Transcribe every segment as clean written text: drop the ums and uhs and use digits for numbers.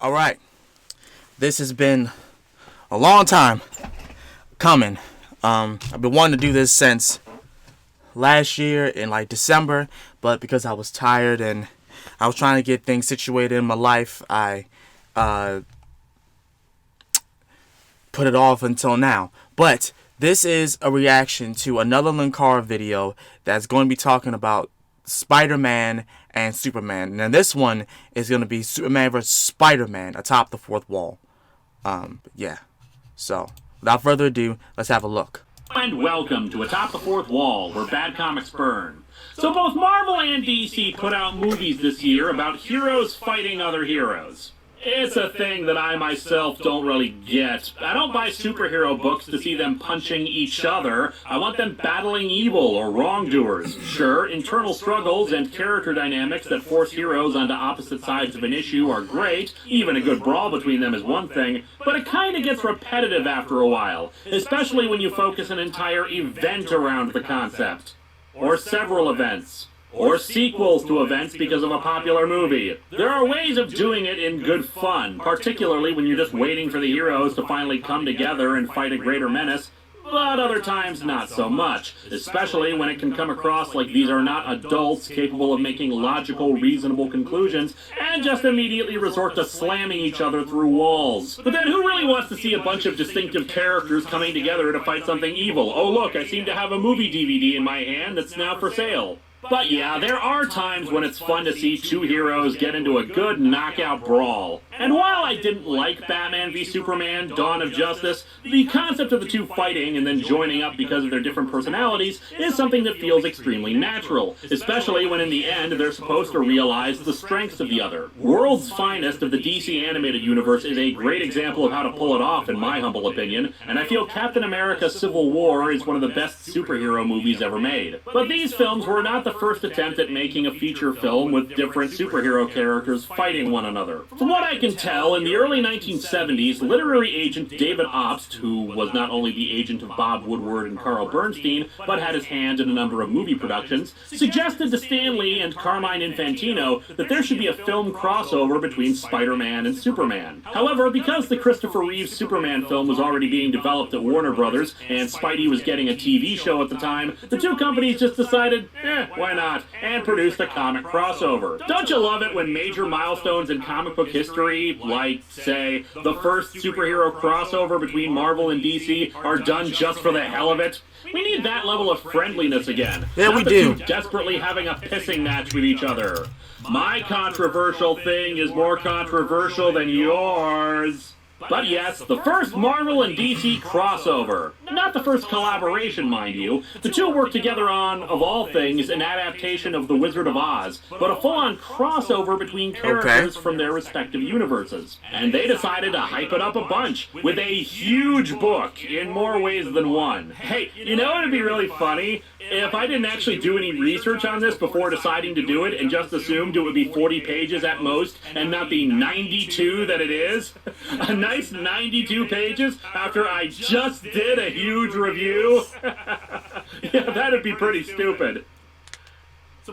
All right. This has been a long time coming. I've been wanting to do this since last year in like December, but because I was tired and I was trying to get things situated in my life, I put it off until now. But this is a reaction to another Linkara video that's going to be talking about Spider-Man and Superman. Now this one is going to be Superman vs. Spider-Man atop the fourth wall. Yeah. So, without further ado, let's have a look. And welcome to Atop the Fourth Wall, where bad comics burn. So both Marvel and DC put out movies this year about heroes fighting other heroes. It's a thing that I myself don't really get. I don't buy superhero books to see them punching each other. I want them battling evil or wrongdoers. Sure, internal struggles and character dynamics that force heroes onto opposite sides of an issue are great. Even a good brawl between them is one thing, but it kind of gets repetitive after a while, especially when you focus an entire event around the concept. Or several events. Or sequels to events because of a popular movie. There are ways of doing it in good fun, particularly when you're just waiting for the heroes to finally come together and fight a greater menace, but other times not so much, especially when it can come across like these are not adults capable of making logical, reasonable conclusions and just immediately resort to slamming each other through walls. But then who really wants to see a bunch of distinctive characters coming together to fight something evil? Oh look, I seem to have a movie DVD in my hand that's now for sale. But yeah, there are times when it's fun to see two heroes get into a good knockout brawl. And while I didn't like Batman v Superman, Dawn of Justice, the concept of the two fighting and then joining up because of their different personalities is something that feels extremely natural, especially when in the end they're supposed to realize the strengths of the other. World's Finest of the DC animated universe is a great example of how to pull it off in my humble opinion, and I feel Captain America Civil War is one of the best superhero movies ever made. But these films were not the first attempt at making a feature film with different superhero characters fighting one another. From what I can tell, in the early 1970s, literary agent David Obst, who was not only the agent of Bob Woodward and Carl Bernstein, but had his hand in a number of movie productions, suggested to Stan Lee and Carmine Infantino that there should be a film crossover between Spider-Man and Superman. However, because the Christopher Reeve Superman film was already being developed at Warner Brothers, and Spidey was getting a TV show at the time, the two companies just decided, why not, and produced a comic crossover. Don't you love it when major milestones in comic book history, like, say, the first superhero crossover between Marvel and DC, are done just for the hell of it? We need that level of friendliness again. Yeah, we do. Desperately having a pissing match with each other. My controversial thing is more controversial than yours. But yes, the first Marvel and DC crossover. Not the first collaboration, mind you. The two worked together on, of all things, an adaptation of The Wizard of Oz, but a full-on crossover between characters from their respective universes. And they decided to hype it up a bunch, with a huge book, in more ways than one. Hey, you know what would be really funny? If I didn't actually do any research on this before deciding to do it and just assumed it would be 40 pages at most and not the 92 that it is. A nice 92 pages after I just did a huge review. Yeah, that'd be pretty stupid.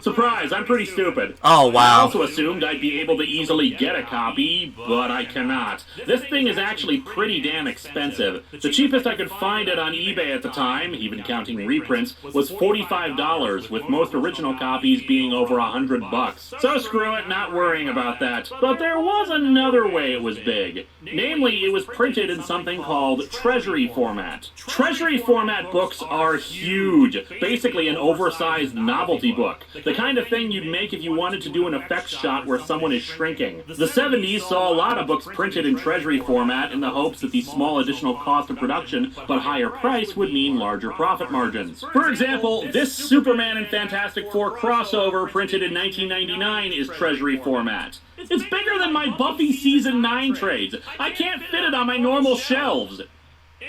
Surprise, I'm pretty stupid. Oh, wow. I also assumed I'd be able to easily get a copy, but I cannot. This thing is actually pretty damn expensive. The cheapest I could find it on eBay at the time, even counting reprints, was $45, with most original copies being over $100. So screw it, not worrying about that. But there was another way it was big. Namely, it was printed in something called Treasury format. Treasury format books are huge. Basically an oversized novelty book. The kind of thing you'd make if you wanted to do an effects shot where someone is shrinking. The 70s saw a lot of books printed in Treasury format in the hopes that the small additional cost of production but higher price would mean larger profit margins. For example, this Superman and Fantastic Four crossover printed in 1999 is Treasury format. It's bigger than my Buffy Season 9 trades. I can't fit it on my normal shelves.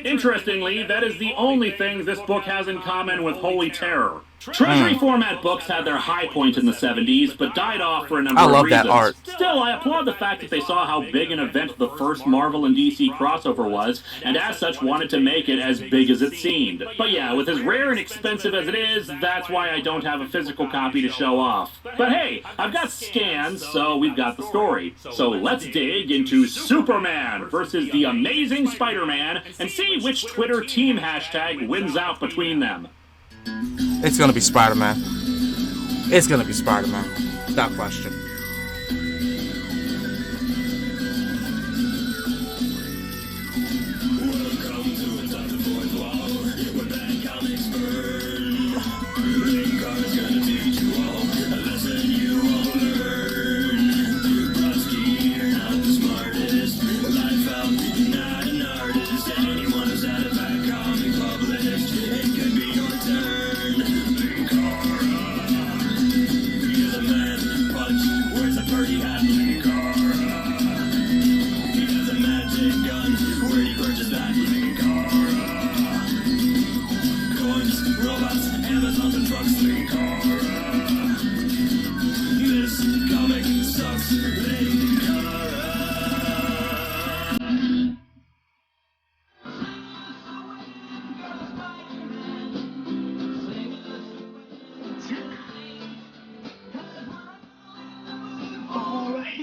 Interestingly, that is the only thing this book has in common with Holy Terror. Treasury format books had their high point in the 70s, but died off for a number I of love reasons. that art. Still, I applaud the fact that they saw how big an event the first Marvel and DC crossover was, and as such wanted to make it as big as it seemed. But yeah, with as rare and expensive as it is, that's why I don't have a physical copy to show off. But hey, I've got scans, so we've got the story. So let's dig into Superman versus the Amazing Spider-Man and see which Twitter team hashtag wins out between them. It's gonna be Spider-Man. It's gonna be Spider-Man. Without question.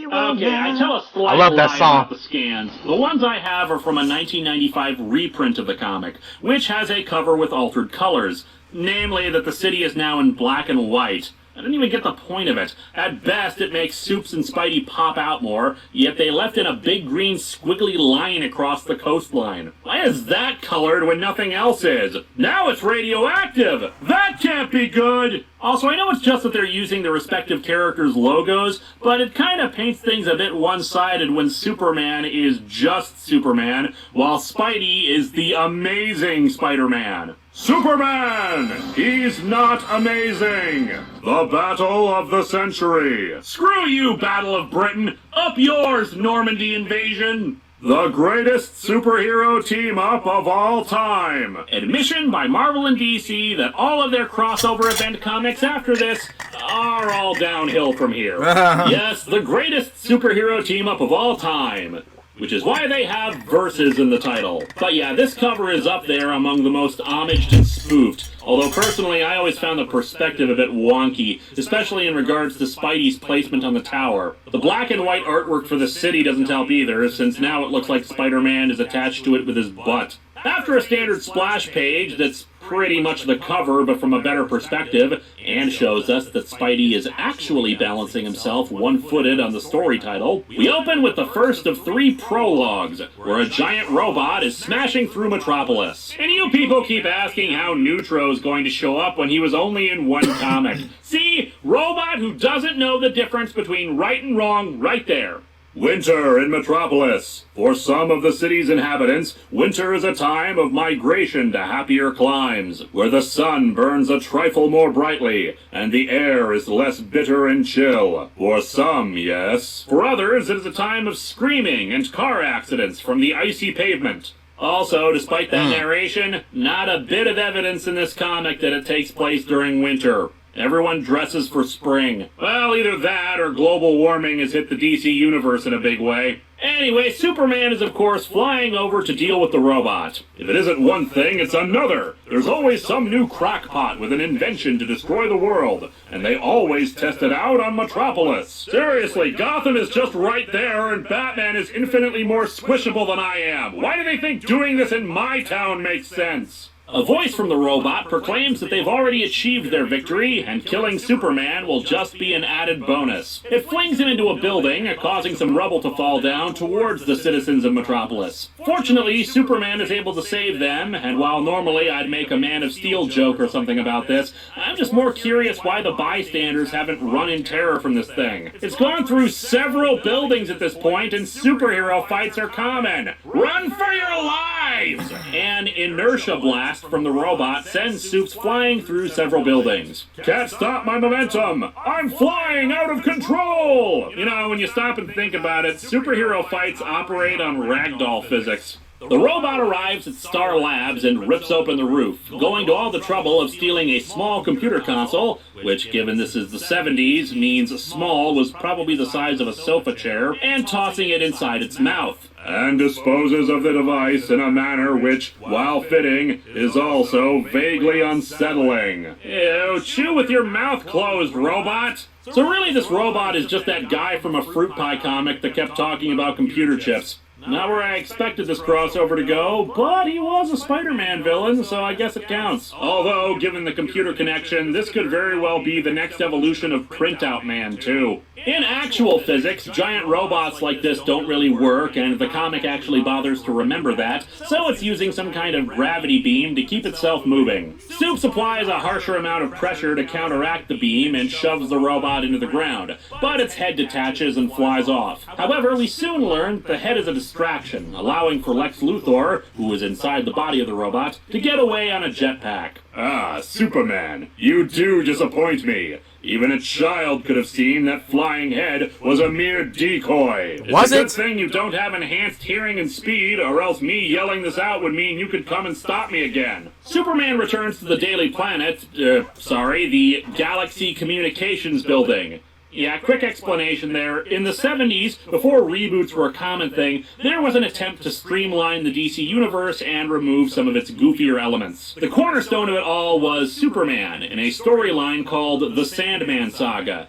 Okay, I tell a slight I love that lie song. about the scans. The ones I have are from a 1995 reprint of the comic, which has a cover with altered colors. Namely, that the city is now in black and white. I didn't even get the point of it. At best, it makes Soups and Spidey pop out more, yet they left in a big green squiggly line across the coastline. Why is that colored when nothing else is? Now it's radioactive! That can't be good! Also, I know it's just that they're using the respective characters' logos, but it kind of paints things a bit one-sided when Superman is just Superman, while Spidey is the Amazing Spider-Man. Superman! He's not amazing! The battle of the century! Screw you, Battle of Britain! Up yours, Normandy invasion! The greatest superhero team-up of all time! Admission by Marvel and DC that all of their crossover event comics after this are all downhill from here. Yes, the greatest superhero team-up of all time. Which is why they have verses in the title. But yeah, this cover is up there among the most homaged and spoofed. Although personally, I always found the perspective a bit wonky, especially in regards to Spidey's placement on the tower. The black and white artwork for the city doesn't help either, since now it looks like Spider-Man is attached to it with his butt. After a standard splash page that's pretty much the cover, but from a better perspective, and shows us that Spidey is actually balancing himself one-footed on the story title, we open with the first of 3 prologues, where a giant robot is smashing through Metropolis. And you people keep asking how Neutro's going to show up when he was only in one comic. See? Robot who doesn't know the difference between right and wrong right there. Winter in Metropolis. For some of the city's inhabitants, winter is a time of migration to happier climes, where the sun burns a trifle more brightly, and the air is less bitter and chill. For some, yes. For others, it is a time of screaming and car accidents from the icy pavement. Also, despite that narration, not a bit of evidence in this comic that it takes place during winter. Everyone dresses for spring. Well, either that or global warming has hit the DC universe in a big way. Anyway, Superman is of course flying over to deal with the robot. If it isn't one thing, it's another. There's always some new crackpot with an invention to destroy the world, and they always test it out on Metropolis. Seriously, Gotham is just right there, and Batman is infinitely more squishable than I am. Why do they think doing this in my town makes sense? A voice from the robot proclaims that they've already achieved their victory, and killing Superman will just be an added bonus. It flings him into a building, causing some rubble to fall down towards the citizens of Metropolis. Fortunately, Superman is able to save them, and while normally I'd make a Man of Steel joke or something about this, I'm just more curious why the bystanders haven't run in terror from this thing. It's gone through several buildings at this point, and superhero fights are common. Run for your lives! An inertia blast from the robot sends Soups flying through several buildings. Can't stop my momentum! I'm flying out of control! You know, when you stop and think about it, superhero fights operate on ragdoll physics. The robot arrives at Star Labs and rips open the roof, going to all the trouble of stealing a small computer console, which, given this is the 70s, means small was probably the size of a sofa chair, and tossing it inside its mouth. And disposes of the device in a manner which, while fitting, is also vaguely unsettling. Ew, chew with your mouth closed, robot! So really this robot is just that guy from a fruit pie comic that kept talking about computer chips. Not where I expected this crossover to go, but he was a Spider-Man villain, so I guess it counts. Although, given the computer connection, this could very well be the next evolution of Printout Man, too. In actual physics, giant robots like this don't really work, and the comic actually bothers to remember that, so it's using some kind of gravity beam to keep itself moving. Soup applies a harsher amount of pressure to counteract the beam and shoves the robot into the ground, but its head detaches and flies off. However, we soon learn the head is a distraction, allowing for Lex Luthor, who is inside the body of the robot, to get away on a jetpack. Ah, Superman, you do disappoint me. Even a child could have seen that flying head was a mere decoy. Was it? It's a good thing you don't have enhanced hearing and speed, or else me yelling this out would mean you could come and stop me again. Superman returns to the Daily Planet, the Galaxy Communications Building. Yeah, quick explanation there. In the 70s, before reboots were a common thing, there was an attempt to streamline the DC universe and remove some of its goofier elements. The cornerstone of it all was Superman, in a storyline called The Sandman Saga.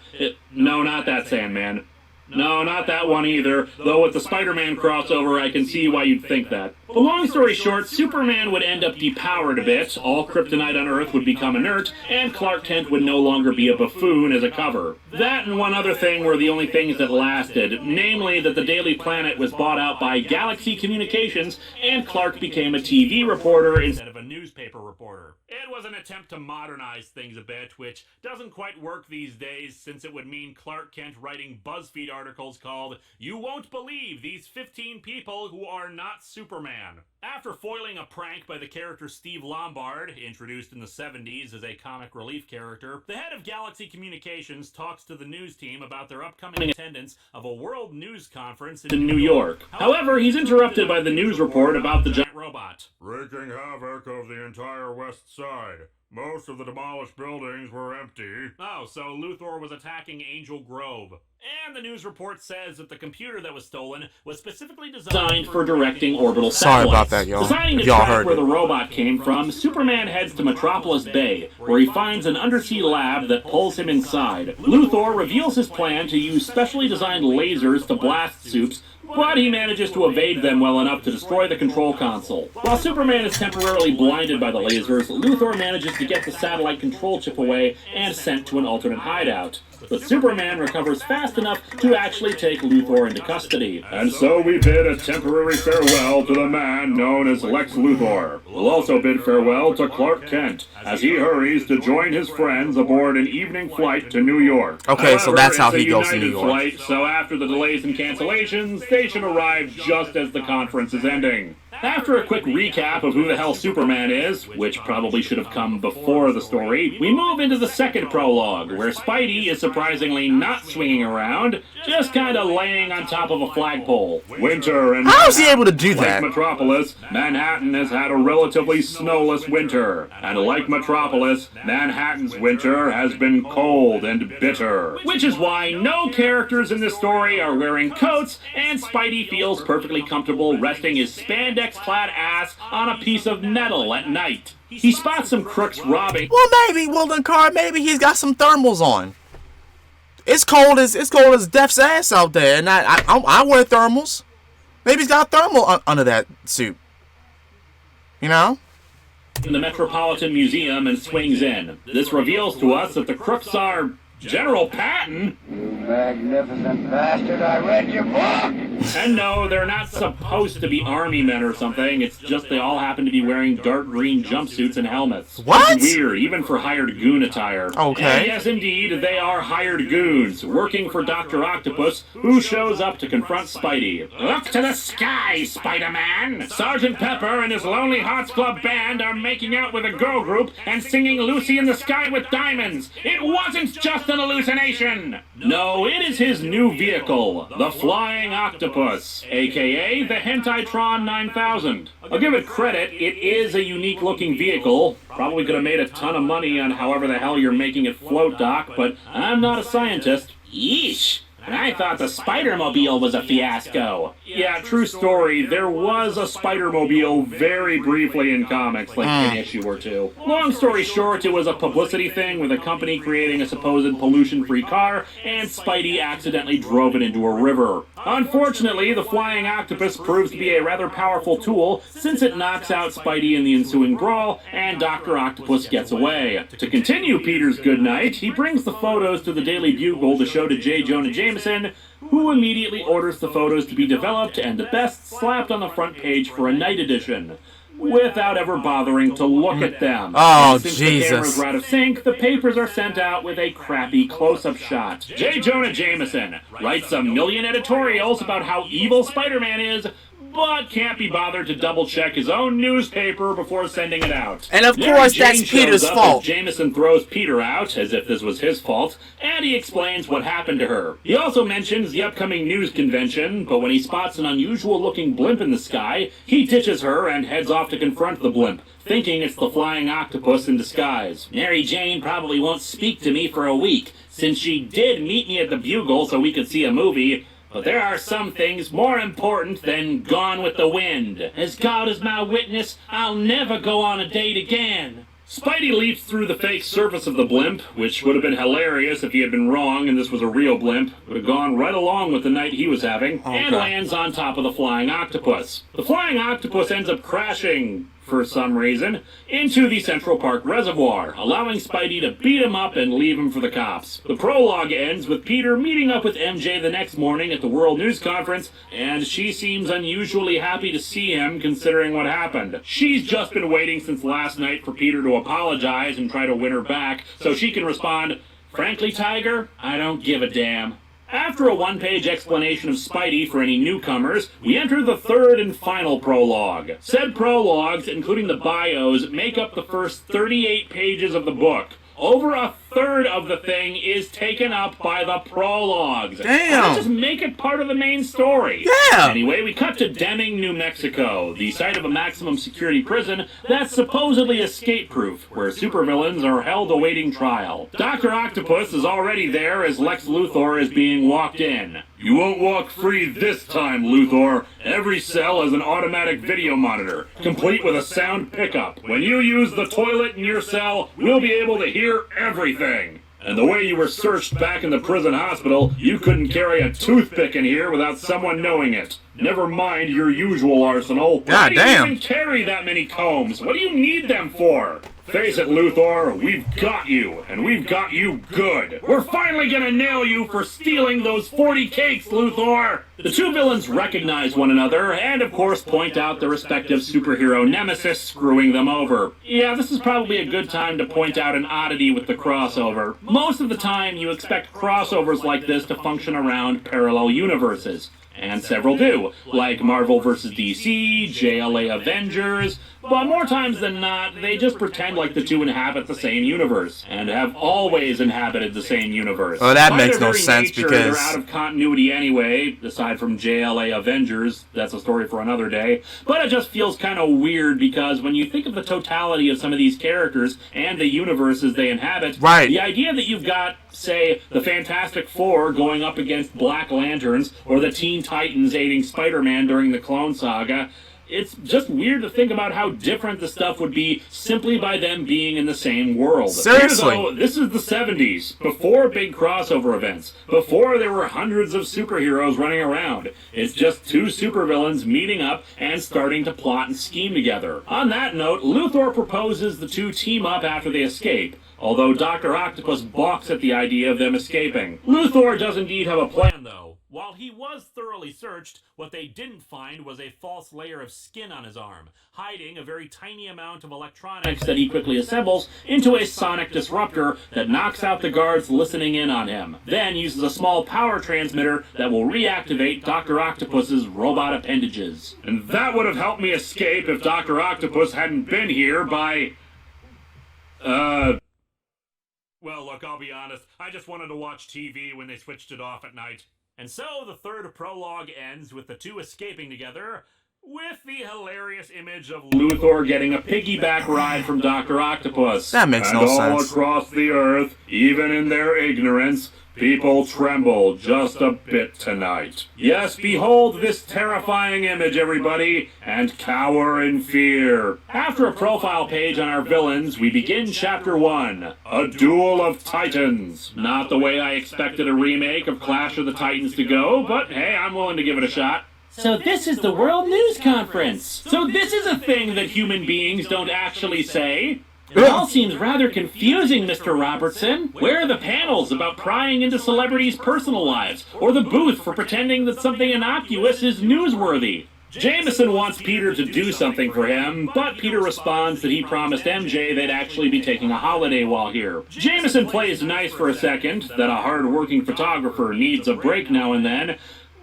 No, not that Sandman. No, not that one either, though with the Spider-Man crossover I can see why you'd think that. But long story short, Superman would end up depowered a bit, all kryptonite on Earth would become inert, and Clark Kent would no longer be a buffoon as a cover. That and one other thing were the only things that lasted, namely that the Daily Planet was bought out by Galaxy Communications, and Clark became a TV reporter instead of a newspaper reporter. It was an attempt to modernize things a bit, which doesn't quite work these days, since it would mean Clark Kent writing BuzzFeed articles called, "You Won't Believe These 15 People Who Are Not Superman." After foiling a prank by the character Steve Lombard, introduced in the 70s as a comic relief character, the head of Galaxy Communications talks to the news team about their upcoming attendance of a World News Conference in New York. However, he's interrupted by the news report about the giant robot. Wreaking havoc of the entire West Side. Most of the demolished buildings were empty. Oh, so Luthor was attacking Angel Grove. And the news report says that the computer that was stolen was specifically designed for directing orbital satellites. Sorry about that, y'all. Deciding to track where the robot came from, Superman heads to Metropolis Bay, where he finds an undersea lab that pulls him inside. Luthor reveals his plan to use specially designed lasers to blast Supes, but he manages to evade them well enough to destroy the control console. While Superman is temporarily blinded by the lasers, Luthor manages to get the satellite control chip away and sent to an alternate hideout. But Superman recovers fast enough to actually take Luthor into custody. And so we bid a temporary farewell to the man known as Lex Luthor. We'll also bid farewell to Clark Kent as he hurries to join his friends aboard an evening flight to New York. Okay, However, so that's how it's a he goes to New United York. Flight, so after the delays and cancellations, they should arrive just as the conference is ending. After a quick recap of who the hell Superman is, which probably should have come before the story, we move into the second prologue, where Spidey is surprisingly not swinging around, just kind of laying on top of a flagpole. Winter and How is he able to do that? like Metropolis, Manhattan has had a relatively snowless winter. And like Metropolis, Manhattan's winter has been cold and bitter. Which is why no characters in this story are wearing coats, and Spidey feels perfectly comfortable resting his spandex-clad ass on a piece of metal at night. He spots some crooks robbing. Well, maybe, Linkara, maybe he's got some thermals on. It's cold as death's ass out there, and I wear thermals. Maybe he's got a thermal under that suit. You know? In the Metropolitan Museum and swings in. This reveals to us that the crooks are General Patton. You magnificent bastard, I read your book! And no, they're not supposed to be army men or something. It's just they all happen to be wearing dark green jumpsuits and helmets. What? It's weird, even for hired goon attire. Okay. And yes, indeed, they are hired goons, working for Dr. Octopus, who shows up to confront Spidey. Look to the sky, Spider-Man! Sergeant Pepper and his Lonely Hearts Club band are making out with a girl group and singing Lucy in the Sky with Diamonds. It wasn't just just an hallucination. No, it is his new vehicle, the Flying Octopus, aka the Hentitron 9000. I'll give it credit, it is a unique looking vehicle. Probably could have made a ton of money on however the hell you're making it float, Doc, but I'm not a scientist. Yeesh. And I thought the Spider-Mobile was a fiasco. Yeah, true story. There was a Spider-Mobile very briefly in comics, like an issue or two. Long story short, it was a publicity thing with a company creating a supposed pollution-free car, and Spidey accidentally drove it into a river. Unfortunately, the Flying Octopus proves to be a rather powerful tool, since it knocks out Spidey in the ensuing brawl, and Dr. Octopus gets away. To continue Peter's good night, he brings the photos to the Daily Bugle to show to J. Jonah Jameson, who immediately orders the photos to be developed and the best slapped on the front page for a night edition, without ever bothering to look at them. Oh, and since Jesus. the cameras were out of sync, the papers are sent out with a crappy close-up shot. J. Jonah Jameson writes a million editorials about how evil Spider-Man is, but can't be bothered to double-check his own newspaper before sending it out. And of Mary course, Jane that's shows Peter's up fault. as Jameson throws Peter out, as if this was his fault, and he explains what happened to her. He also mentions the upcoming news convention, but when he spots an unusual-looking blimp in the sky, he ditches her and heads off to confront the blimp, thinking it's the Flying Octopus in disguise. Mary Jane probably won't speak to me for a week, since she did meet me at the Bugle so we could see a movie, but there are some things more important than Gone with the Wind. As God is my witness, I'll never go on a date again. Spidey leaps through the fake surface of the blimp, which would have been hilarious if he had been wrong and this was a real blimp. Would have gone right along with the night he was having, and lands on top of the Flying Octopus. The Flying Octopus ends up crashing, for some reason, into the Central Park Reservoir, allowing Spidey to beat him up and leave him for the cops. The prologue ends with Peter meeting up with MJ the next morning at the World News Conference, and she seems unusually happy to see him considering what happened. She's just been waiting since last night for Peter to apologize and try to win her back, so she can respond, "Frankly, Tiger, I don't give a damn." After a one-page explanation of Spidey for any newcomers, we enter the third and final prologue. Said prologues, including the bios, make up the first 38 pages of the book. Over a third of the thing is taken up by the prologues. Damn. Let's just make it part of the main story. Yeah. Anyway, we cut to Deming, New Mexico, the site of a maximum security prison that's supposedly escape-proof, where supervillains are held awaiting trial. Dr. Octopus is already there as Lex Luthor is being walked in. "You won't walk free this time, Luthor. Every cell has an automatic video monitor, complete with a sound pickup. When you use the toilet in your cell, we'll be able to hear everything. And the way you were searched back in the prison hospital, you couldn't carry a toothpick in here without someone knowing it. Never mind your usual arsenal. Why do you even carry that many combs? What do you need them for? Face it, Luthor, we've got you, and we've got you good. We're finally gonna nail you for stealing those 40 cakes, Luthor!" The two villains recognize one another, and of course point out their respective superhero nemesis screwing them over. Yeah, this is probably a good time to point out an oddity with the crossover. Most of the time, you expect crossovers like this to function around parallel universes. And several do, like Marvel vs. DC, JLA Avengers, but more times than not, they just pretend like the two inhabit the same universe, and have always inhabited the same universe. Oh, that By makes their no very sense nature, because they're out of continuity anyway, aside from JLA Avengers. That's a story for another day. But it just feels kind of weird because when you think of the totality of some of these characters and the universes they inhabit, right, the idea that you've got, say, the Fantastic Four going up against Black Lanterns, or the Teen Titans aiding Spider-Man during the Clone Saga, it's just weird to think about how different the stuff would be simply by them being in the same world. Seriously. Here, though, this is the 70s, before big crossover events, before there were hundreds of superheroes running around. It's just two supervillains meeting up and starting to plot and scheme together. On that note, Luthor proposes the two team up after they escape, although Dr. Octopus balks at the idea of them escaping. Luthor does indeed have a plan, though. While he was thoroughly searched, what they didn't find was a false layer of skin on his arm, hiding a very tiny amount of electronics that he quickly assembles into a sonic disruptor that knocks out the guards listening in on him, then uses a small power transmitter that will reactivate Dr. Octopus's robot appendages. And that would have helped me escape if Dr. Octopus hadn't been here by... Well, look, I'll be honest. I just wanted to watch TV when they switched it off at night. And so the third prologue ends with the two escaping together, with the hilarious image of Luthor getting a piggyback ride from Dr. Octopus. That makes no sense. And all across the earth, even in their ignorance, people tremble just a bit tonight. Yes, behold this terrifying image, everybody, and cower in fear. After a profile page on our villains, we begin Chapter 1, A Duel of Titans. Not the way I expected a remake of Clash of the Titans to go, but hey, I'm willing to give it a shot. So this is the World News Conference. So this is a thing that human beings don't actually say. It all seems rather confusing, Mr. Robertson. Where are the panels about prying into celebrities' personal lives, or the booth for pretending that something innocuous is newsworthy? Jameson wants Peter to do something for him, but Peter responds that he promised MJ they'd actually be taking a holiday while here. Jameson plays nice for a second, that a hard-working photographer needs a break now and then,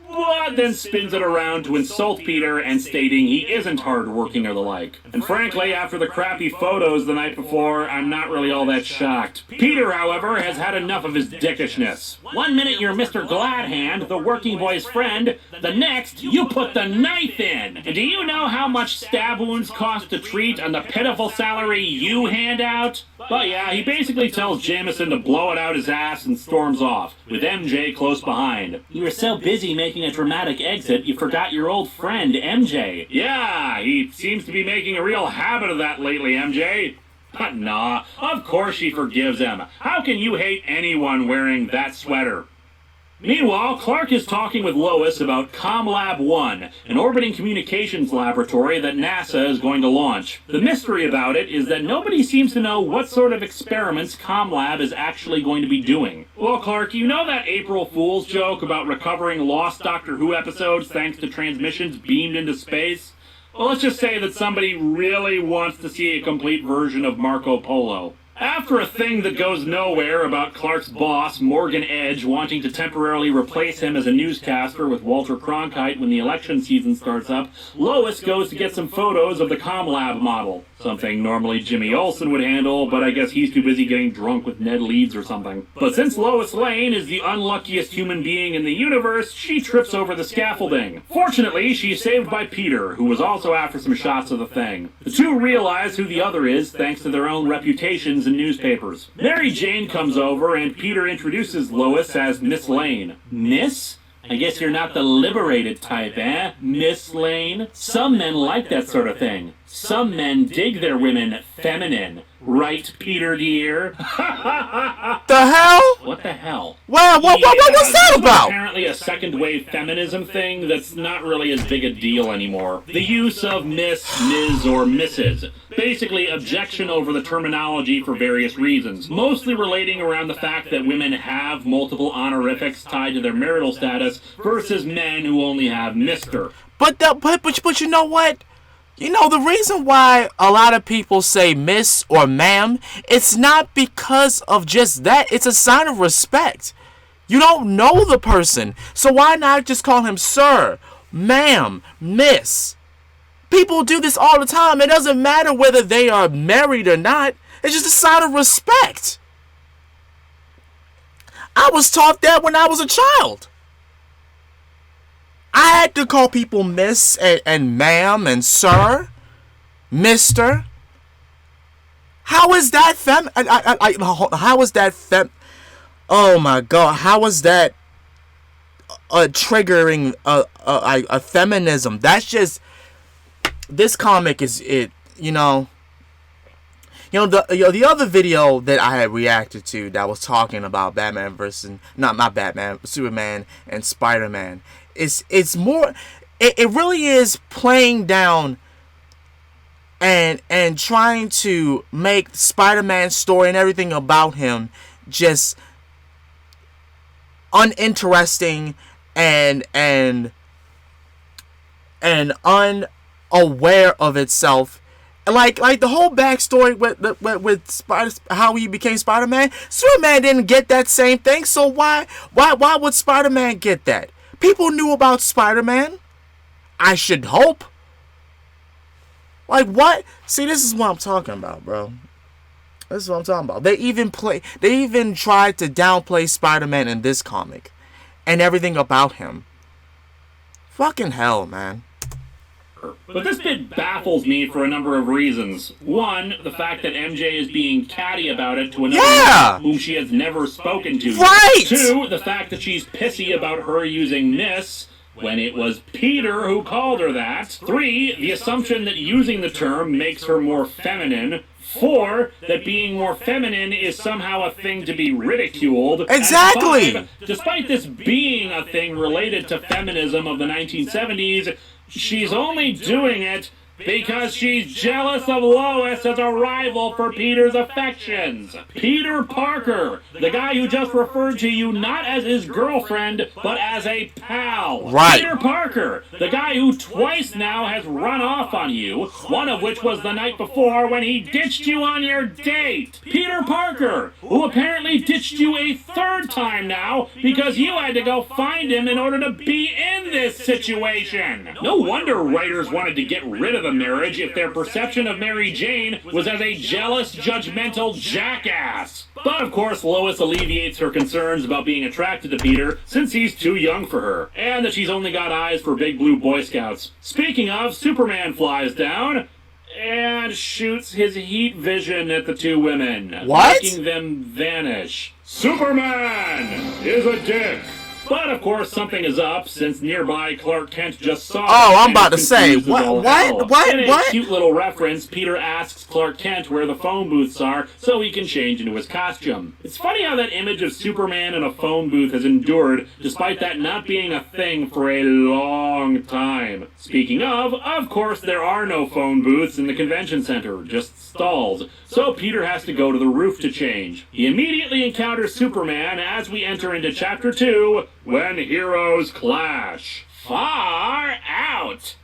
but then spins it around to insult Peter and stating he isn't hard-working or the like. And frankly, after the crappy photos the night before, I'm not really all that shocked. Peter, however, has had enough of his dickishness. One minute you're Mr. Gladhand, the working boy's friend, the next, you put the knife in! And do you know how much stab wounds cost to treat on the pitiful salary you hand out? But yeah, he basically tells Jameson to blow it out his ass and storms off, with MJ close behind. You were so busy making a dramatic exit, you forgot your old friend, MJ. Yeah, he seems to be making a real habit of that lately, MJ. But nah, of course she forgives him. How can you hate anyone wearing that sweater? Meanwhile, Clark is talking with Lois about ComLab 1, an orbiting communications laboratory that NASA is going to launch. The mystery about it is that nobody seems to know what sort of experiments ComLab is actually going to be doing. Well, Clark, you know that April Fool's joke about recovering lost Doctor Who episodes thanks to transmissions beamed into space? Well, let's just say that somebody really wants to see a complete version of Marco Polo. After a thing that goes nowhere about Clark's boss, Morgan Edge, wanting to temporarily replace him as a newscaster with Walter Cronkite when the election season starts up, Lois goes to get some photos of the ComLab model. Something normally Jimmy Olsen would handle, but I guess he's too busy getting drunk with Ned Leeds or something. But since Lois Lane is the unluckiest human being in the universe, she trips over the scaffolding. Fortunately, she's saved by Peter, who was also after some shots of the thing. The two realize who the other is thanks to their own reputations in newspapers. Mary Jane comes over and Peter introduces Lois as Miss Lane. Miss? I guess you're not the liberated type, eh, Miss Lane? Some men like that sort of thing. Some men dig their women feminine. Right, Peter dear? The hell? What the hell? Wow, what's that about? Apparently a second wave feminism thing that's not really as big a deal anymore. The use of Miss, Ms, or Mrs. Basically objection over the terminology for various reasons, mostly relating around the fact that women have multiple honorifics tied to their marital status versus men who only have Mr. But you know what? You know, the reason why a lot of people say miss or ma'am, it's not because of just that. It's a sign of respect. You don't know the person. So why not just call him sir, ma'am, miss? People do this all the time. It doesn't matter whether they are married or not. It's just a sign of respect. I was taught that when I was a child. I had to call people miss and ma'am and sir, mister. How is that how is that oh my god, how is that triggering a feminism? That's just, this comic is it, you know. The other video that I had reacted to that was talking about Batman versus not Batman, Superman and Spider-Man. It's more, it really is playing down and trying to make Spider-Man's story and everything about him just uninteresting and unaware of itself. Like the whole backstory with how he became Spider-Man. Superman didn't get that same thing, so why would Spider-Man get that? People knew about Spider-Man. I should hope. Like, what? See, this is what I'm talking about, bro. This is what I'm talking about. They even tried to downplay Spider-Man in this comic and everything about him. Fucking hell, man. But this bit baffles me for a number of reasons. One, the fact that MJ is being catty about it to another man whom she has never spoken to. Right! Two, the fact that she's pissy about her using Miss when it was Peter who called her that. Three, the assumption that using the term makes her more feminine. Four, that being more feminine is somehow a thing to be ridiculed. Exactly! And five, despite this being a thing related to feminism of the 1970s, she's only doing it because she's jealous of Lois as a rival for Peter's affections. Peter Parker, the guy who just referred to you not as his girlfriend, but as a pal. Right. Peter Parker, the guy who twice now has run off on you, one of which was the night before when he ditched you on your date. Peter Parker, who apparently ditched you a third time now because you had to go find him in order to be in this situation. No wonder writers wanted to get rid of the marriage if their perception of Mary Jane was as a jealous, judgmental jackass. But of course, Lois alleviates her concerns about being attracted to Peter since he's too young for her, and that she's only got eyes for big blue Boy Scouts. Speaking of, Superman flies down and shoots his heat vision at the two women, making them vanish. Superman is a dick. But, of course, something is up, since nearby Clark Kent just saw Oh, I'm about to say, what? In a cute little reference, Peter asks Clark Kent where the phone booths are so he can change into his costume. It's funny how that image of Superman in a phone booth has endured, despite that not being a thing for a long time. Speaking of course, there are no phone booths in the convention center, just stalls. So Peter has to go to the roof to change. He immediately encounters Superman as we enter into Chapter 2, When Heroes Clash. Far out!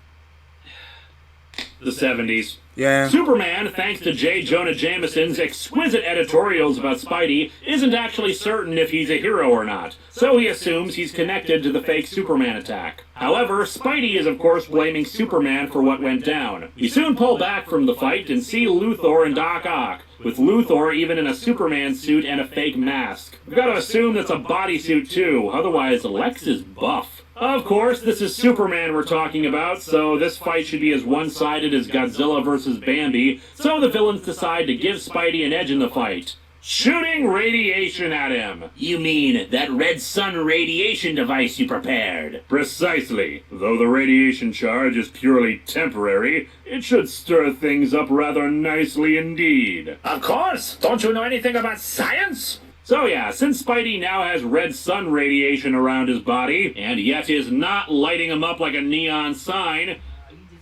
The 70s. Yeah. Superman, thanks to J. Jonah Jameson's exquisite editorials about Spidey, isn't actually certain if he's a hero or not, so he assumes he's connected to the fake Superman attack. However, Spidey is of course blaming Superman for what went down. We soon pull back from the fight and see Luthor and Doc Ock, with Luthor even in a Superman suit and a fake mask. We've got to assume that's a bodysuit too, otherwise Lex is buff. Of course, this is Superman we're talking about, so this fight should be as one-sided as Godzilla vs. Bambi, so the villains decide to give Spidey an edge in the fight, shooting radiation at him. You mean that red sun radiation device you prepared? Precisely. Though the radiation charge is purely temporary, it should stir things up rather nicely indeed. Of course! Don't you know anything about science? So yeah, since Spidey now has red sun radiation around his body, and yet is not lighting him up like a neon sign,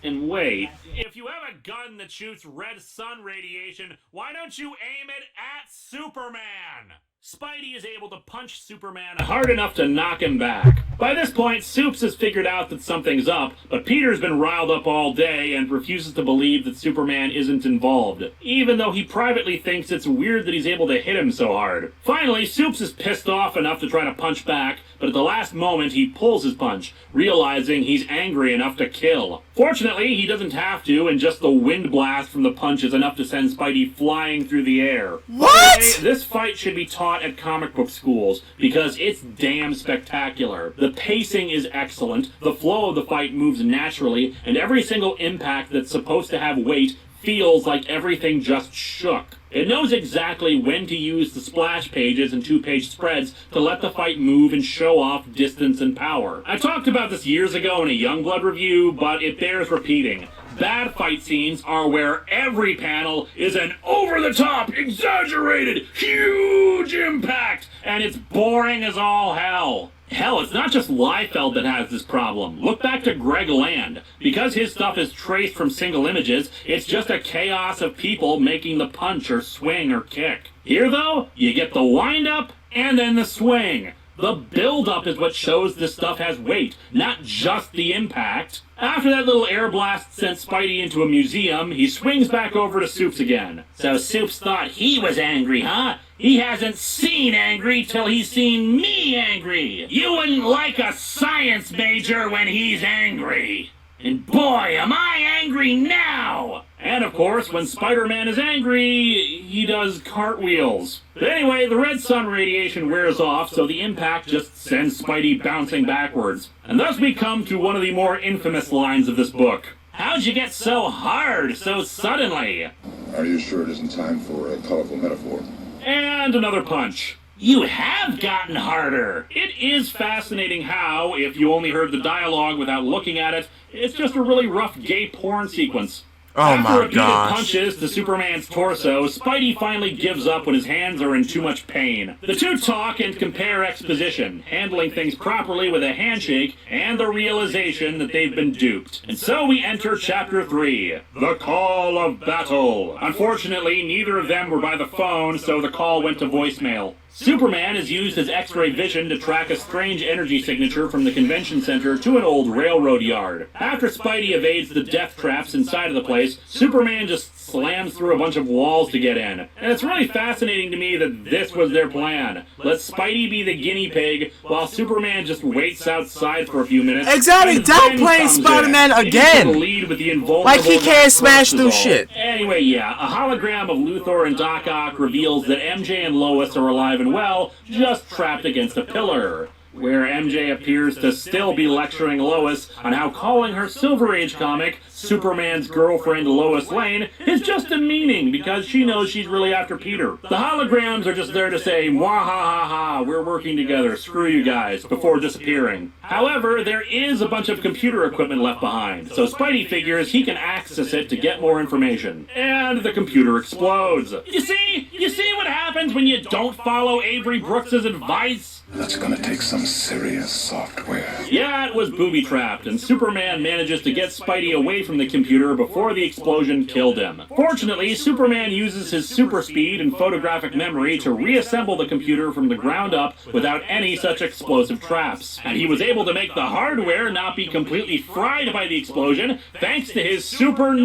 and wait, if you have a gun that shoots red sun radiation, why don't you aim it at Superman? Spidey is able to punch Superman hard enough to knock him back. By this point, Supes has figured out that something's up, but Peter's been riled up all day and refuses to believe that Superman isn't involved, even though he privately thinks it's weird that he's able to hit him so hard. Finally, Supes is pissed off enough to try to punch back, but at the last moment he pulls his punch, realizing he's angry enough to kill. Fortunately, he doesn't have to, and just the wind blast from the punch is enough to send Spidey flying through the air. What? Anyway, this fight should be taught at comic book schools, because it's damn spectacular. The pacing is excellent, the flow of the fight moves naturally, and every single impact that's supposed to have weight feels like everything just shook. It knows exactly when to use the splash pages and two-page spreads to let the fight move and show off distance and power. I talked about this years ago in a Youngblood review, but it bears repeating. Bad fight scenes are where every panel is an over-the-top, exaggerated, huge impact, and it's boring as all hell. Hell, it's not just Liefeld that has this problem. Look back to Greg Land. Because his stuff is traced from single images, it's just a chaos of people making the punch or swing or kick. Here, though, you get the wind-up and then the swing. The build-up is what shows this stuff has weight, not just the impact. After that little air blast sent Spidey into a museum, he swings back over to Supes again. So Supes thought he was angry, huh? He hasn't seen angry till he's seen me angry. You wouldn't like a science major when he's angry. And boy, am I angry now! And of course, when Spider-Man is angry, he does cartwheels. But anyway, the red sun radiation wears off, so the impact just sends Spidey bouncing backwards. And thus we come to one of the more infamous lines of this book. How'd you get so hard so suddenly? Are you sure it isn't time for a colorful metaphor? And another punch. You have gotten harder! It is fascinating how, if you only heard the dialogue without looking at it, it's just a really rough gay porn sequence. Oh After my repeated gosh. punches to Superman's torso, Spidey finally gives up when his hands are in too much pain. The two talk and compare exposition, handling things properly with a handshake and the realization that they've been duped. And so we enter Chapter 3, The Call of Battle. Unfortunately, neither of them were by the phone, so the call went to voicemail. Superman has used his X-ray vision to track a strange energy signature from the convention center to an old railroad yard. After Spidey evades the death traps inside of the place, Superman just slams through a bunch of walls to get in. And it's really fascinating to me that this was their plan. Let Spidey be the guinea pig, while Superman just waits outside for a few minutes. Exactly, and don't then play comes Spider-Man in. again. He's the lead with the invulnerable Like he can't smash through Cortisol. shit. Anyway, yeah, a hologram of Luthor and Doc Ock reveals that MJ and Lois are alive and well, just trapped against a pillar. Where MJ appears to still be lecturing Lois on how calling her Silver Age comic Superman's girlfriend Lois Lane is just demeaning because she knows she's really after Peter. The holograms are just there to say, "Mwah ha ha ha, we're working together, screw you guys," before disappearing. However, there is a bunch of computer equipment left behind, so Spidey figures he can access it to get more information. And the computer explodes. You see what happens when you don't follow Avery Brooks's advice? That's gonna take some serious software. Yeah, it was booby-trapped, and Superman manages to get Spidey away from the computer before the explosion killed him. Fortunately, Superman uses his super speed and photographic memory to reassemble the computer from the ground up without any such explosive traps. And he was able to make the hardware not be completely fried by the explosion, thanks to his super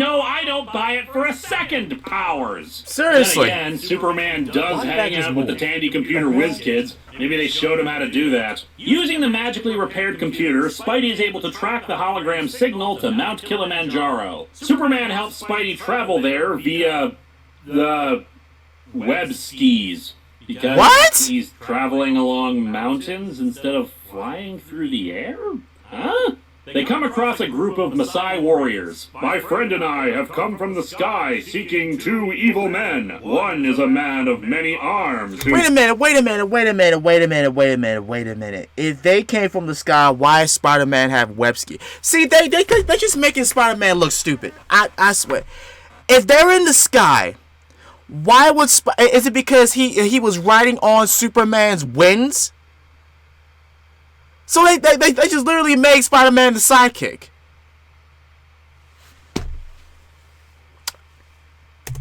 no-I-don't-buy-it-for-a-second powers. Seriously. Then again, Superman does hang out with the Tandy computer whiz kids. Maybe they showed him how to do that. Using the magically repaired computer, Spidey is able to track the hologram signal to Mount Kilimanjaro. Superman helps Spidey travel there via the web skis. Because What? he's traveling along mountains instead of flying through the air? Huh? They come across a group of Maasai warriors. My friend and I have come from the sky seeking two evil men. One is a man of many arms who... Wait a minute. If they came from the sky, why does Spider-Man have web ski? See, they just making Spider-Man look stupid. I swear. If they're in the sky, why would is it because he was riding on Superman's wings? So they just literally made Spider-Man the sidekick.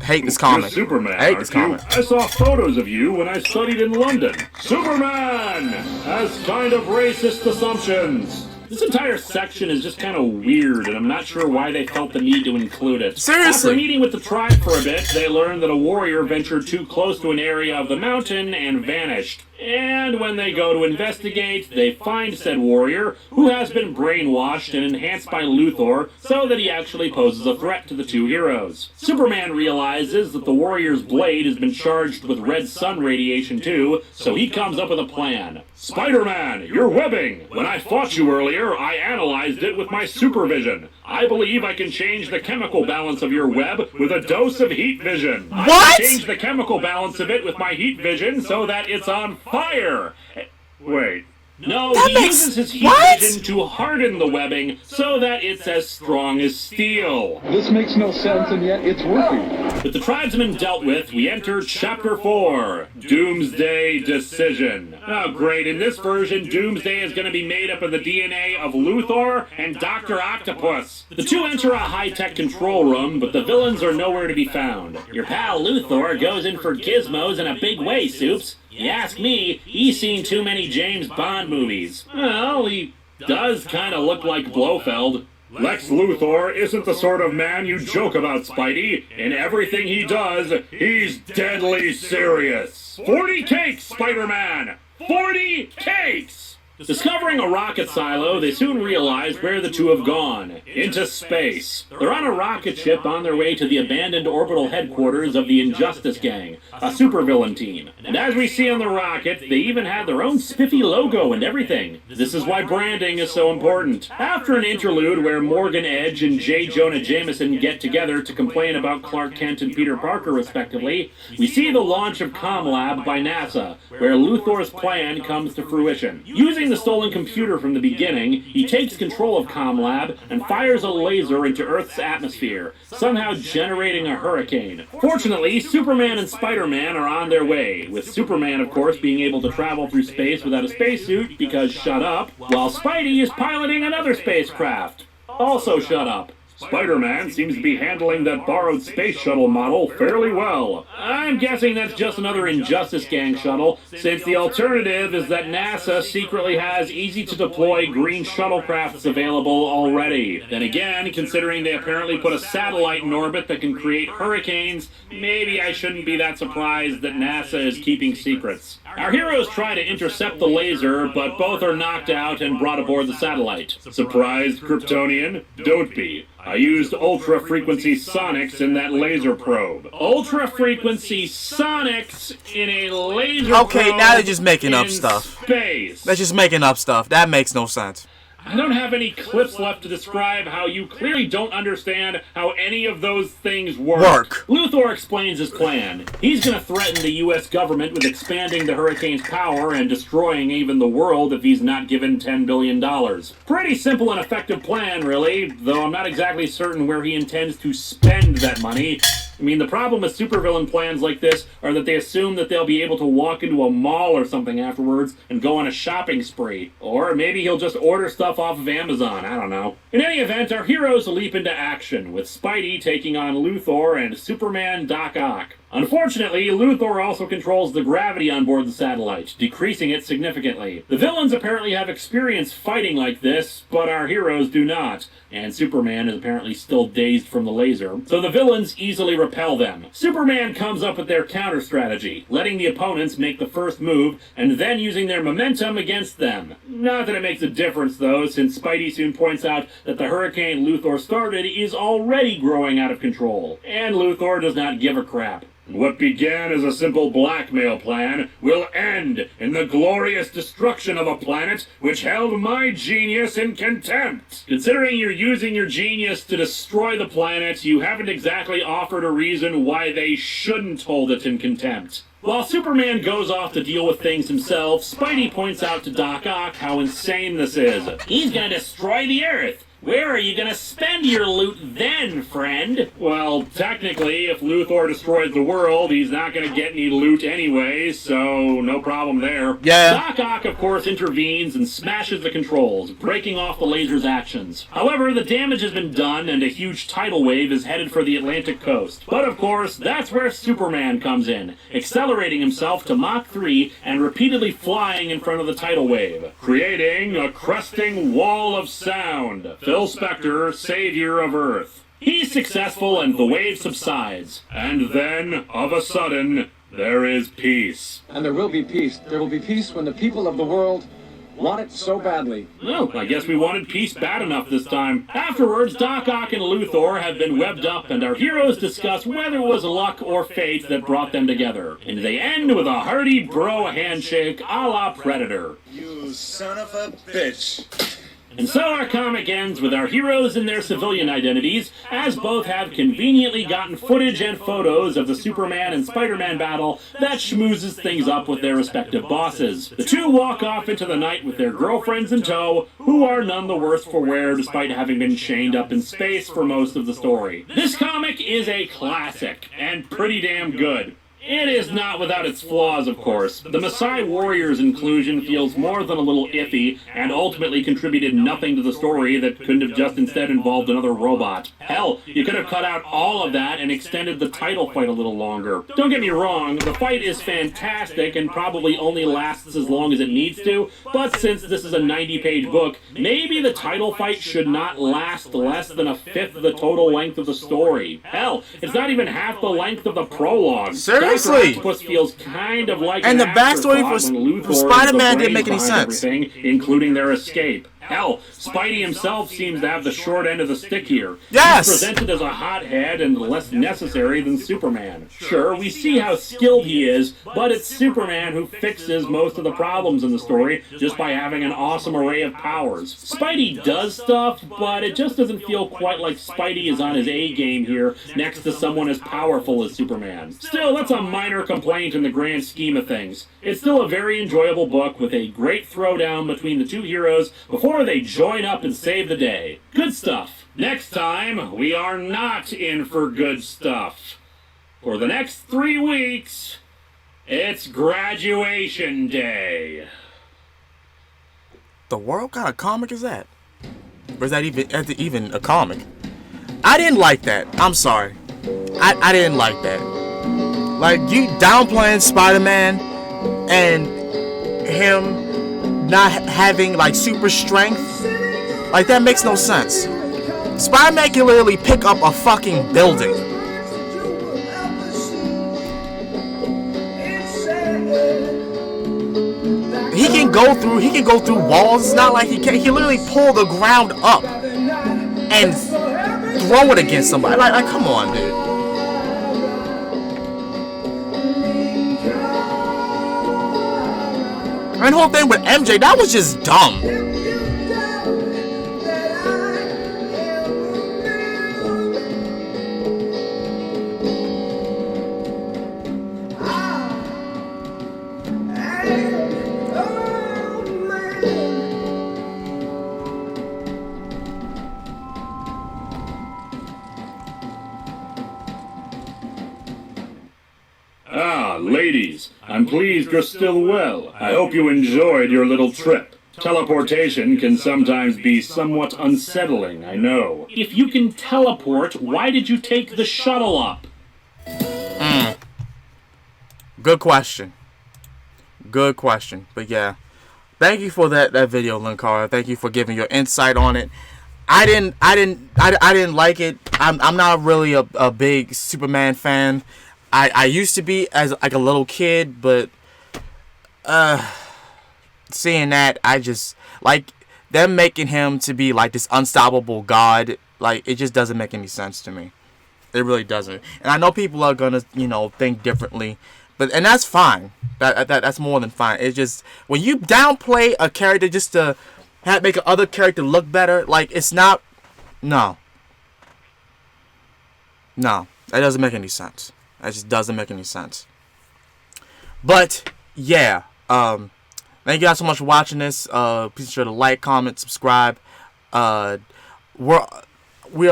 Hate this comic. You're Superman, Hate this aren't you? comic. I saw photos of you when I studied in London. Superman has kind of racist assumptions. This entire section is just kind of weird, and I'm not sure why they felt the need to include it. Seriously. After meeting with the tribe for a bit, they learned that a warrior ventured too close to an area of the mountain and vanished. And when they go to investigate, they find said warrior, who has been brainwashed and enhanced by Luthor so that he actually poses a threat to the two heroes. Superman realizes that the warrior's blade has been charged with red sun radiation too, so he comes up with a plan. Spider-Man, you're webbing! When I fought you earlier, I analyzed it with my supervision. I believe I can change the chemical balance of your web with a dose of heat vision. I What? can change the chemical balance of it with my heat vision so that it's on fire. Wait. No, That he makes- uses his heat what? vision to harden the webbing so that it's as strong as steel. This makes no sense, and yet it's working. With the tribesmen dealt with, we enter Chapter 4, Doomsday Decision. Oh, great. In this version, Doomsday is going to be made up of the DNA of Luthor and Dr. Octopus. The two enter a high-tech control room, but the villains are nowhere to be found. Your pal Luthor goes in for gizmos in a big way, Soups. You ask me, he's seen too many James Bond movies. Well, he does kind of look like Blofeld. Lex Luthor isn't the sort of man you joke about, Spidey. In everything he does, he's deadly serious. 40 cakes, Spider-Man! 40 cakes! Discovering a rocket silo, they soon realize where the two have gone. Into space. They're on a rocket ship on their way to the abandoned orbital headquarters of the Injustice Gang, a supervillain team. And as we see on the rocket, they even have their own spiffy logo and everything. This is why branding is so important. After an interlude where Morgan Edge and J. Jonah Jameson get together to complain about Clark Kent and Peter Parker respectively, we see the launch of ComLab by NASA, where Luthor's plan comes to fruition. Using the stolen computer from the beginning, he takes control of ComLab and fires a laser into Earth's atmosphere, somehow generating a hurricane. Fortunately, Superman and Spider-Man are on their way, with Superman, of course, being able to travel through space without a spacesuit because shut up, while Spidey is piloting another spacecraft. Also shut up. Spider-Man seems to be handling that borrowed space shuttle model fairly well. I'm guessing that's just another Injustice Gang shuttle, since the alternative is that NASA secretly has easy-to-deploy green shuttlecrafts available already. Then again, considering they apparently put a satellite in orbit that can create hurricanes, maybe I shouldn't be that surprised that NASA is keeping secrets. Our heroes try to intercept the laser, but both are knocked out and brought aboard the satellite. Surprised, Kryptonian? Don't be. I used ultra-frequency sonics in that laser probe. Ultra-frequency sonics in a laser probe. Okay, now they're just making up stuff. Space. They're just making up stuff. That makes no sense. I don't have any clips left to describe how you clearly don't understand how any of those things work. Luthor explains his plan. He's going to threaten the U.S. government with expanding the hurricane's power and destroying even the world if he's not given $10 billion. Pretty simple and effective plan, really, though I'm not exactly certain where he intends to spend that money. I mean, the problem with supervillain plans like this are that they assume that they'll be able to walk into a mall or something afterwards and go on a shopping spree. Or maybe he'll just order stuff off of Amazon, I don't know. In any event, our heroes leap into action, with Spidey taking on Luthor and Superman Doc Ock. Unfortunately, Luthor also controls the gravity on board the satellite, decreasing it significantly. The villains apparently have experience fighting like this, but our heroes do not, and Superman is apparently still dazed from the laser, so the villains easily repel them. Superman comes up with their counter-strategy, letting the opponents make the first move, and then using their momentum against them. Not that it makes a difference, though, since Spidey soon points out that the hurricane Luthor started is already growing out of control, and Luthor does not give a crap. What began as a simple blackmail plan will end in the glorious destruction of a planet which held my genius in contempt. Considering you're using your genius to destroy the planet, you haven't exactly offered a reason why they shouldn't hold it in contempt. While Superman goes off to deal with things himself, Spidey points out to Doc Ock how insane this is. He's gonna destroy the Earth. Where are you gonna spend your loot then, friend? Well, technically, if Luthor destroys the world, he's not gonna get any loot anyway, so no problem there. Yeah. Doc Ock, of course, intervenes and smashes the controls, breaking off the laser's actions. However, the damage has been done, and a huge tidal wave is headed for the Atlantic coast. But of course, that's where Superman comes in, accelerating himself to Mach 3 and repeatedly flying in front of the tidal wave, creating a cresting wall of sound. Phil Spector, savior of Earth. He's successful and the wave subsides. And then, of a sudden, there is peace. And there will be peace. There will be peace when the people of the world want it so badly. Well, I guess we wanted peace bad enough this time. Afterwards, Doc Ock and Luthor have been webbed up, and our heroes discuss whether it was luck or fate that brought them together. And they end with a hearty bro handshake a la Predator. You son of a bitch. And so our comic ends with our heroes in their civilian identities, as both have conveniently gotten footage and photos of the Superman and Spider-Man battle that schmoozes things up with their respective bosses. The two walk off into the night with their girlfriends in tow, who are none the worse for wear despite having been chained up in space for most of the story. This comic is a classic, and pretty damn good. It is not without its flaws, of course. The Maasai Warriors inclusion feels more than a little iffy, and ultimately contributed nothing to the story that couldn't have just instead involved another robot. Hell, you could have cut out all of that and extended the title fight a little longer. Don't get me wrong, the fight is fantastic and probably only lasts as long as it needs to, but since this is a 90-page book, maybe the title fight should not last less than a fifth of the total length of the story. Hell, it's not even half the length of the prologue. Seriously? Dr. Octopus feels kind of like And an the backstory afterthought for when Luthor Spider-Man is the didn't make any brains behind sense. everything, including their escape. Hell, Spidey himself seems to have the short end of the stick here. Yes! He's presented as a hothead and less necessary than Superman. Sure, we see how skilled he is, but it's Superman who fixes most of the problems in the story just by having an awesome array of powers. Spidey does stuff, but it just doesn't feel quite like Spidey is on his A-game here next to someone as powerful as Superman. Still, that's a minor complaint in the grand scheme of things. It's still a very enjoyable book with a great throwdown between the two heroes before they join up and save the day. Good stuff. Next time, we are not in for good stuff. For the next 3 weeks, it's graduation day. The world kind of comic is that? Or is that even a comic? I didn't like that. I'm sorry. I didn't like that. Like, you downplaying Spider-Man and him not having, like, super strength. Like, that makes no sense. Spider-Man can literally pick up a fucking building. He can go through walls. It's not like he literally pull the ground up and throw it against somebody. Like come on, dude. And the whole thing with MJ, that was just dumb. Ah, ladies, I'm pleased you're still well. I hope you enjoyed your little trip. Teleportation can sometimes be somewhat unsettling, I know. If you can teleport, why did you take the shuttle up? Good question. Good question. But yeah, thank you for that video, Linkara. Thank you for giving your insight on it. I didn't like it. I'm not really a big Superman fan. I used to be as like a little kid, but seeing that, I just like them making him to be like this unstoppable god. Like, it just doesn't make any sense to me. It really doesn't. And I know people are gonna, think differently, and that's fine. That's more than fine. It's just when you downplay a character just to make another character look better, like, it's not. No, that doesn't make any sense. That just doesn't make any sense. But yeah, thank you guys so much for watching this. Please be sure to like, comment, subscribe. We are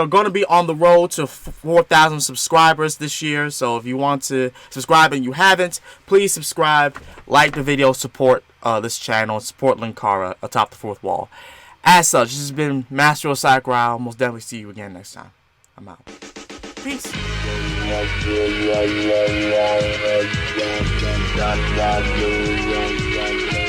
going to be on the road to 4,000 subscribers this year. So if you want to subscribe and you haven't, please subscribe, like the video, support this channel, support Linkara Atop the Fourth Wall. As such, this has been Master of Sakurai. I'll most definitely see you again next time. I'm out. Peace. Yeah.